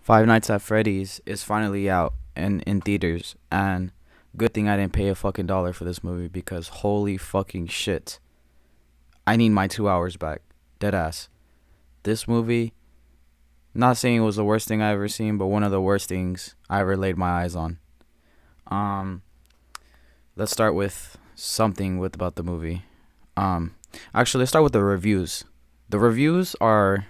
Five Nights at Freddy's is finally out and in theaters, and good thing I didn't pay a fucking dollar for this movie because holy fucking shit. I need my 2 hours back. Dead ass. This movie, not saying it was the worst thing I ever seen, but one of the worst things I ever laid my eyes on. Um, let's start with something with about the movie. Um, actually, let's start with the reviews. The reviews are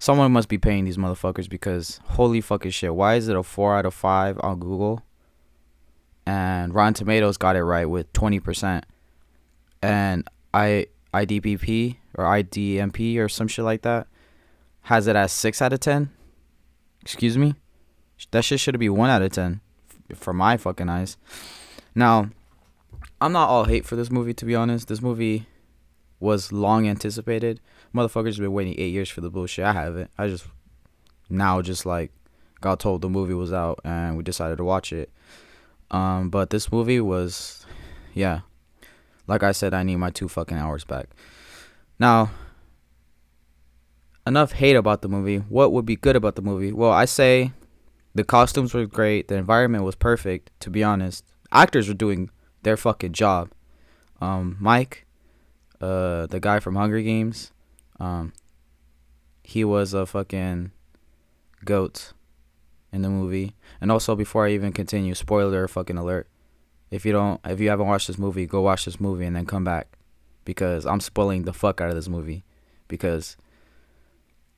someone must be paying these motherfuckers because holy fucking shit. Why is it a 4 out of 5 on Google? And Rotten Tomatoes got it right with 20%. And IDPP or IDMP or some shit like that has it as 6 out of 10. Excuse me? That shit should be 1 out of 10 for my fucking eyes. Now, I'm not all hate for this movie, to be honest. This movie was long anticipated. Motherfuckers been waiting 8 years for the bullshit. I haven't. I just now just like got told the movie was out and we decided to watch it. But this movie was, yeah, like I said, I need my 2 fucking hours back. Now, enough hate about the movie. What would be good about the movie? Well, I say the costumes were great. The environment was perfect, to be honest. Actors were doing their fucking job. Mike, the guy from Hunger Games, he was a fucking goat in the movie. And also, before I even continue, spoiler fucking alert. If you haven't watched this movie, go watch this movie and then come back, because I'm spoiling the fuck out of this movie because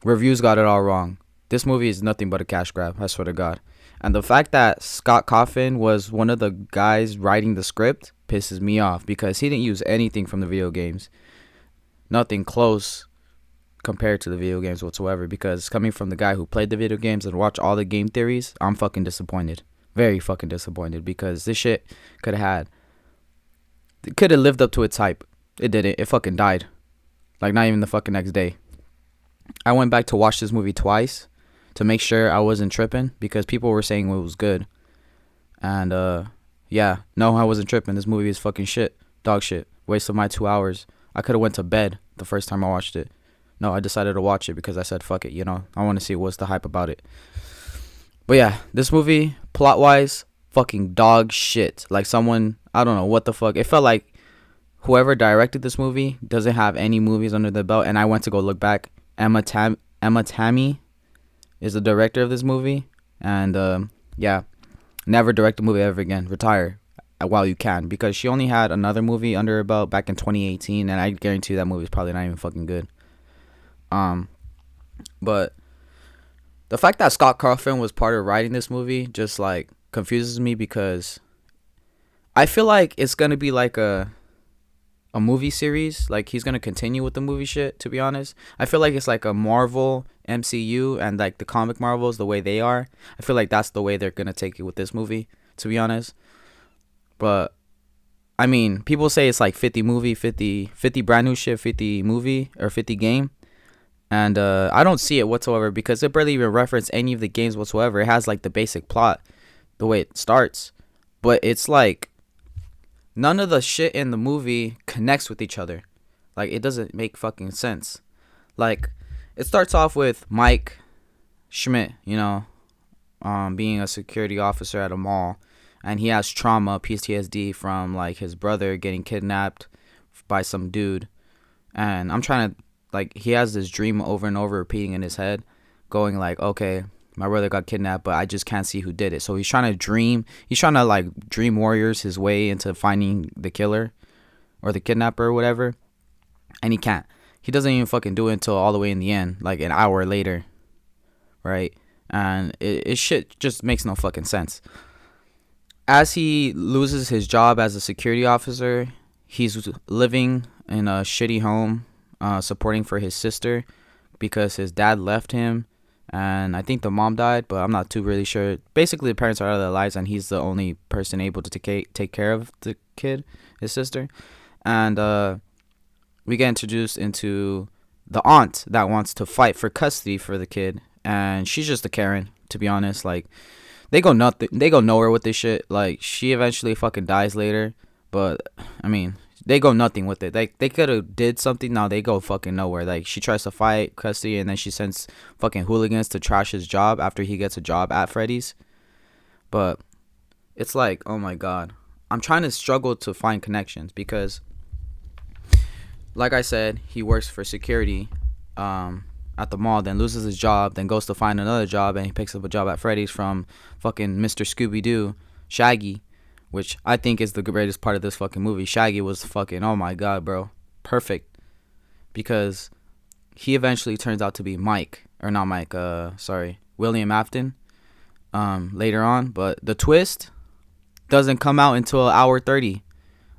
reviews got it all wrong. This movie is nothing but a cash grab, I swear to God. And the fact that Scott Coffin was one of the guys writing the script pisses me off because he didn't use anything from the video games. Nothing close compared to the video games whatsoever, because coming from the guy who played the video games and watched all the game theories, I'm fucking disappointed. Very fucking disappointed because this shit could have lived up to its hype. It didn't. It fucking died. Like, not even the fucking next day. I went back to watch this movie twice to make sure I wasn't tripping because people were saying it was good. And, yeah. No, I wasn't tripping. This movie is fucking shit. Dog shit. Waste of my 2 hours. I could have went to bed the first time I watched it. No, I decided to watch it because I said, fuck it, I want to see what's the hype about it. But yeah, this movie, plot-wise, fucking dog shit. Like someone, I don't know what the fuck. It felt like whoever directed this movie doesn't have any movies under their belt. And I went to go look back. Emma Tammy is the director of this movie. And, yeah, never direct a movie ever again. Retire while you can. Because she only had another movie under her belt back in 2018. And I guarantee you that movie is probably not even fucking good. But the fact that Scott Coffin was part of writing this movie just like confuses me because I feel like it's gonna be like a movie series. Like he's gonna continue with the movie shit. To be honest, I feel like it's like a Marvel MCU and like the comic Marvels the way they are. I feel like that's the way they're gonna take it with this movie. To be honest, but I mean, people say it's like 50 movie, 50 brand new shit, 50 movie or 50 game. And I don't see it whatsoever because it barely even references any of the games whatsoever. It has like the basic plot, the way it starts. But it's like none of the shit in the movie connects with each other. Like it doesn't make fucking sense. Like it starts off with Mike Schmidt, being a security officer at a mall. And he has trauma, PTSD from like his brother getting kidnapped by some dude. And I'm trying to... Like, he has this dream over and over repeating in his head, going like, okay, my brother got kidnapped, but I just can't see who did it. So he's trying to, like, dream warriors his way into finding the killer or the kidnapper or whatever. And he can't. He doesn't even fucking do it until all the way in the end, like an hour later, right? And it shit just makes no fucking sense. As he loses his job as a security officer, he's living in a shitty home, supporting for his sister because his dad left him and I think the mom died, but I'm not too really sure. Basically, the parents are out of their lives and he's the only person able to take care of the kid, his sister. And we get introduced into the aunt that wants to fight for custody for the kid, and she's just a Karen, to be honest. Like they go nowhere with this shit. Like she eventually fucking dies later, but I mean, They go nothing with it. Like they could have did something. Now they go fucking nowhere. Like she tries to fight Custody, and then she sends fucking hooligans to trash his job after he gets a job at Freddy's. But it's like, oh my god, I'm trying to struggle to find connections because, like I said, he works for security, at the mall, then loses his job, then goes to find another job, and he picks up a job at Freddy's from fucking Mr. Scooby Doo, Shaggy, which I think is the greatest part of this fucking movie. Shaggy was fucking, oh my god, bro, perfect, because he eventually turns out to be Mike, or not Mike, William Afton, later on, but the twist doesn't come out until hour 30.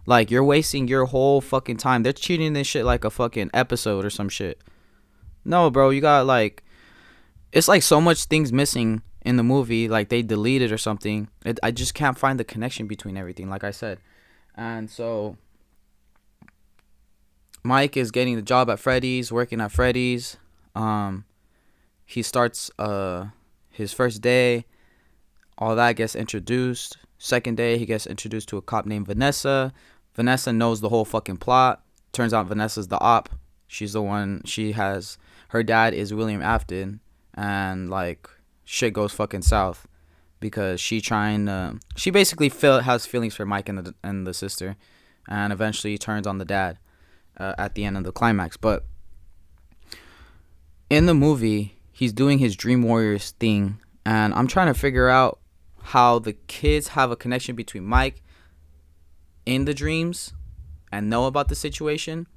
Like, you're wasting your whole fucking time. They're treating this shit like a fucking episode or some shit. No, bro, you got like, it's like so much things missing in the movie, like they deleted or something. I just can't find the connection between everything, like I said. And so Mike is getting the job at Freddy's, working at Freddy's. He starts his first day, all that gets introduced. Second day, he gets introduced to a cop named Vanessa. Vanessa knows the whole fucking plot. Turns out Vanessa's the op. She's the one. Her dad is William Afton, and like shit goes fucking south because she basically has feelings for Mike and the sister, and eventually turns on the dad at the end of the climax. But in the movie, he's doing his Dream Warriors thing, and I'm trying to figure out how the kids have a connection between Mike in the dreams and know about the situation.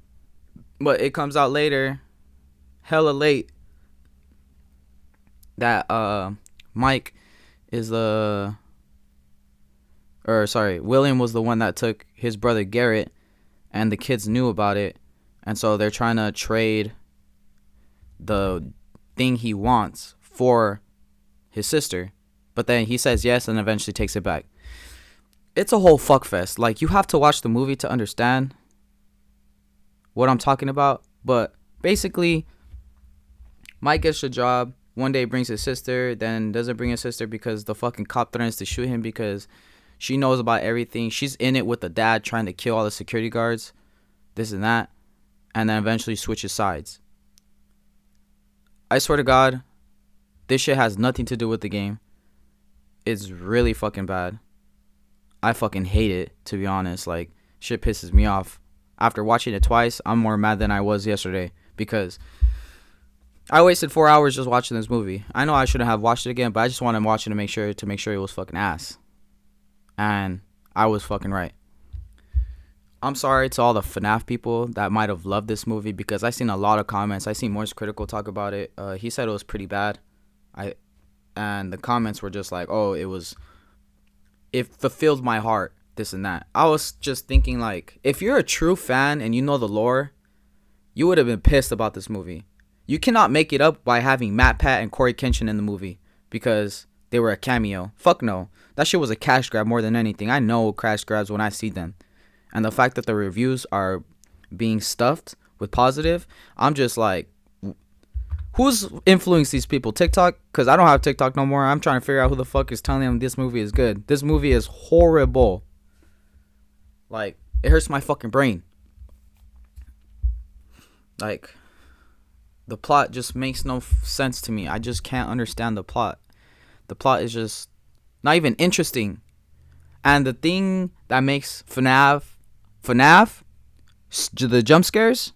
But it comes out later, hella late, that Mike is William was the one that took his brother Garrett, and the kids knew about it, and so they're trying to trade the thing he wants for his sister. But then he says yes and eventually takes it back. It's a whole fuckfest. Like, you have to watch the movie to understand what I'm talking about. But basically, Mike gets a job. One day brings his sister, then doesn't bring his sister because the fucking cop threatens to shoot him because she knows about everything. She's in it with the dad trying to kill all the security guards, this and that, and then eventually switches sides. I swear to God, this shit has nothing to do with the game. It's really fucking bad. I fucking hate it, to be honest. Like, shit pisses me off. After watching it twice, I'm more mad than I was yesterday because I wasted 4 hours just watching this movie. I know I shouldn't have watched it again, but I just wanted to watch it to make sure it was fucking ass. And I was fucking right. I'm sorry to all the FNAF people that might have loved this movie because I seen a lot of comments. I seen Morse Critical talk about it. He said it was pretty bad. And the comments were just like, oh, it fulfilled my heart, this and that. I was just thinking, like, if you're a true fan and you know the lore, you would have been pissed about this movie. You cannot make it up by having Matt Pat and Corey Kenshin in the movie because they were a cameo. Fuck no. That shit was a cash grab more than anything. I know cash grabs when I see them. And the fact that the reviews are being stuffed with positive, I'm just like, who's influenced these people? TikTok? Because I don't have TikTok no more. I'm trying to figure out who the fuck is telling them this movie is good. This movie is horrible. Like, it hurts my fucking brain. Like, the plot just makes no sense to me. I just can't understand the plot. The plot is just not even interesting. And the thing that makes FNAF, the jump scares,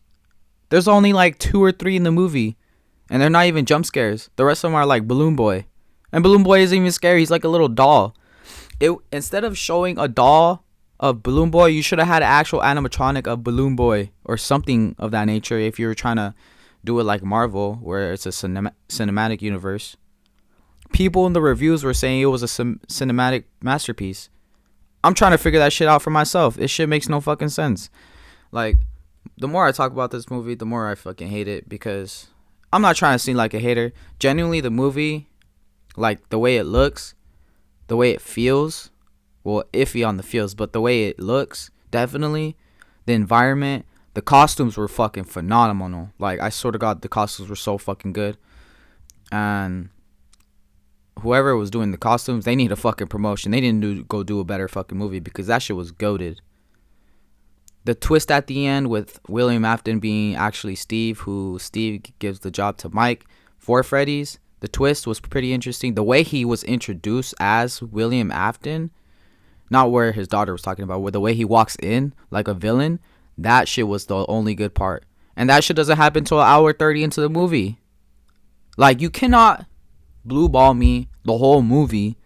there's only like 2 or 3 in the movie. And they're not even jump scares. The rest of them are like Balloon Boy. And Balloon Boy isn't even scary. He's like a little doll. Instead of showing a doll of Balloon Boy, you should have had an actual animatronic of Balloon Boy or something of that nature if you were trying to do it like Marvel, where it's a cinematic universe. People in the reviews were saying it was a cinematic masterpiece. I'm trying to figure that shit out for myself. This shit makes no fucking sense. Like, the more I talk about this movie, the more I fucking hate it because I'm not trying to seem like a hater. Genuinely, the movie, like the way it looks, the way it feels, well, iffy on the feels, but the way it looks, definitely. The environment, the costumes were fucking phenomenal. Like, I swear to God, the costumes were so fucking good. And whoever was doing the costumes, they need a fucking promotion. They didn't go do a better fucking movie because that shit was goated. The twist at the end with William Afton being actually Steve, who Steve gives the job to Mike for Freddy's. The twist was pretty interesting. The way he was introduced as William Afton, not where his daughter was talking about, where the way he walks in like a villain, that shit was the only good part. And that shit doesn't happen till an hour 30 into the movie. Like, you cannot blue ball me the whole movie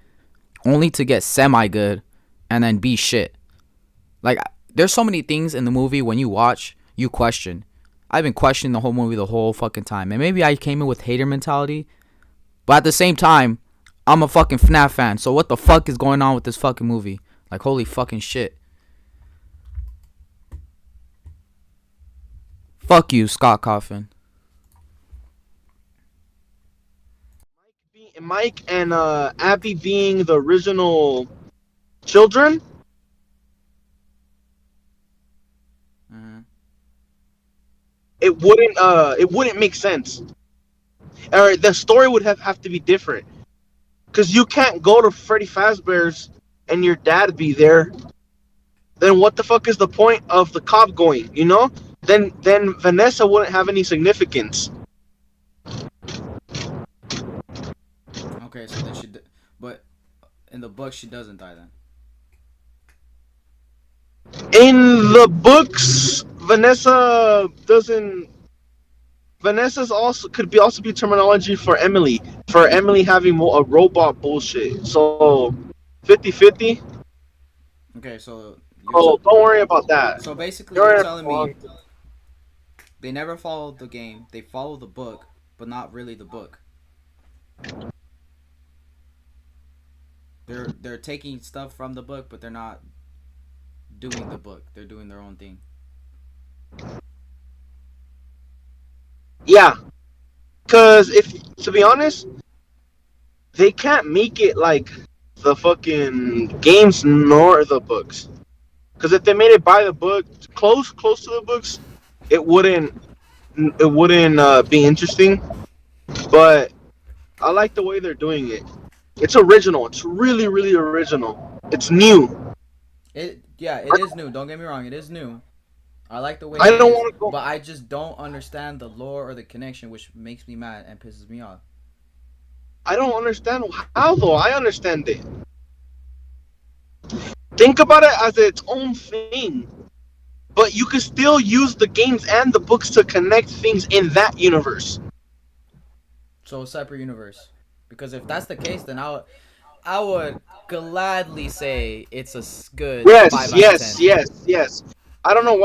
only to get semi good and then be shit. Like, there's so many things in the movie when you watch, you question. I've been questioning the whole movie the whole fucking time. And maybe I came in with hater mentality. But at the same time, I'm a fucking FNAF fan. So what the fuck is going on with this fucking movie? Like, holy fucking shit. Fuck you, Scott Coffin. Mike and Abby being the original children, Mm-hmm. it wouldn't make sense. Or the story would have to be different. Because you can't go to Freddy Fazbear's and your dad be there. Then what the fuck is the point of the cop going? You know? Then Vanessa wouldn't have any significance. Okay, so then but in the book she doesn't die then. In the books, Vanessa doesn't. Vanessa's also could also be terminology for Emily having a robot bullshit. So 50-50. Okay, so Oh, don't worry about that. so basically you're You're telling me they never followed the game. They follow the book, but not really the book. They're taking stuff from the book, but they're not doing the book. They're doing their own thing. Yeah, because if to be honest, they can't make it like the fucking games nor the books. Because if they made it by the book, close to the books, it wouldn't be interesting. But I like the way they're doing it. It's original. It's really original. It's new. It is new. Don't get me wrong, it is new. I like the way I it don't is, want to go. but I just don't understand the lore or the connection, which makes me mad and pisses me off. I don't understand how though. I understand it. Think about it as its own thing. But you can still use the games and the books to connect things in that universe. So a separate universe, because if that's the case, then I would gladly say it's a good Yes, 5 out of 10. yes. I don't know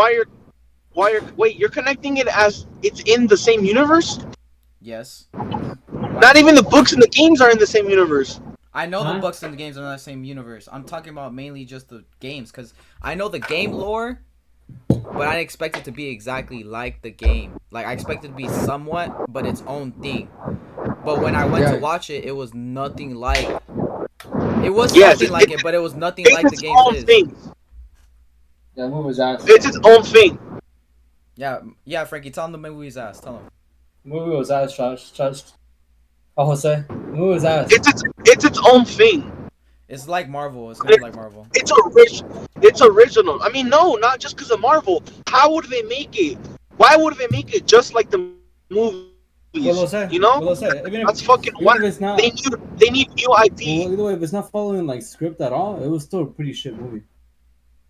wait, you're connecting it as it's in the same universe? Yes. Not even the books and the games are in the same universe. I know the books and the games are in the same universe. I'm talking about mainly just the games, because I know the game lore, but I expect it to be exactly like the game. Like, I expect it to be somewhat, but its own thing. But when I went to watch it, it was nothing like. It was something like it, but it was nothing like the game is. Thing. Yeah, the movie was ass. It's its own thing. Yeah, Frankie, tell him the movie's ass. Tell him. The movie was ass, Josh. Oh, Jose. The movie was ass. It's its own thing. It's like Marvel. It's gonna be like Marvel. It's original. I mean, no, not just because of Marvel. How would they make it? Why would they make it just like the movies? You know, that's fucking whack. They need new IP. Well, either way, if it's not following like script at all, it was still a pretty shit movie.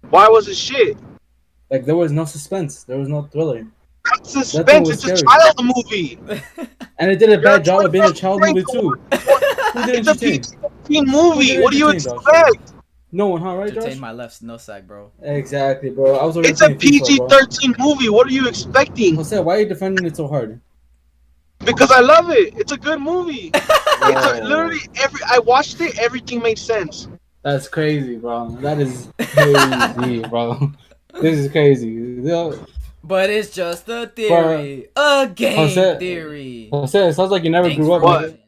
Why was it shit? Like, there was no suspense. There was no thriller. That's suspense. It's a child movie. And it did a bad job of being a child movie too. Who did It's a PG-13 movie. What do you expect? No one, huh? Right, Josh? Entertain my left no sack, bro. Exactly, bro. I was already It's a PG-13 movie. What are you expecting? Jose, why are you defending it so hard? Because I love it. It's a good movie. Literally I watched it. Everything made sense. That's crazy, bro. That is crazy, bro. This is crazy. But it's just a theory. A game theory. Jose, it sounds like you never grew up. What?